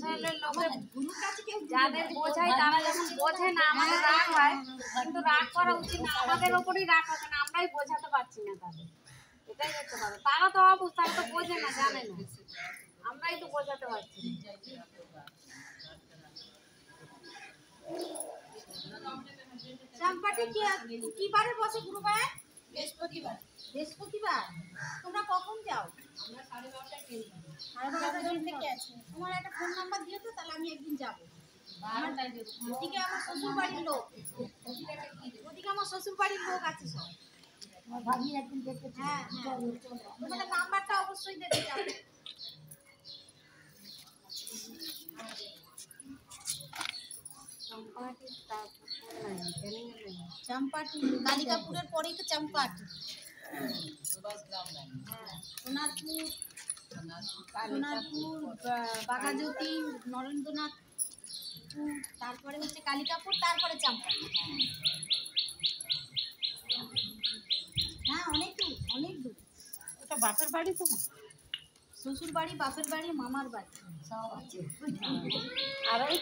আসলে লোকে যাদের বোঝাই তারা যখন বোঝে না আমাদের রাগ হয়, কিন্তু রাগ করা উচিত না, আমাদের ওপরই রাগ হবে না, আমরাই বোঝাতে পারছি না তাদের, এটাই হচ্ছে কথা। তারা তো অবুঝ, তারা তো বোঝে না, জানে না, আমরাই তো বোঝাতে পারছি না। চাম্পাটি কি বারে বসে গুরুবার? বৃহস্পতিবার। বৃহস্পতিবার তোমরা কখন যাও? আমরা 12:30টায় ট্রেন ধরি। 12:30 থেকে আছে। তোমার একটা ফোন নাম্বার দিও তো, তাহলে আমি একদিন যাব। ওদিকে আমার শ্বশুর বাড়ির লোক, ওদিকে আমার শ্বশুর বাড়ির লোক আছে সব। আমার ভাবি একদিন দেখতে। হ্যাঁ, তোমাদের নাম্বারটা অবশ্যই দেবে যাবে। চাম্পাটি কালিকাপুরের পরেই তো চাম্পাটি। সোনারপুর, বাঘাযতীন, নরেন্দ্রনাথ, তারপরে হচ্ছে কালিকাপুর, তারপরে চাম্পাটি। হ্যাঁ, অনেক দূর, অনেক দূর। ওটা বাপের বাড়ি তো, শ্বশুর বাড়ি, বাপের বাড়ি, মামার বাড়ি সব আছে। আর ওই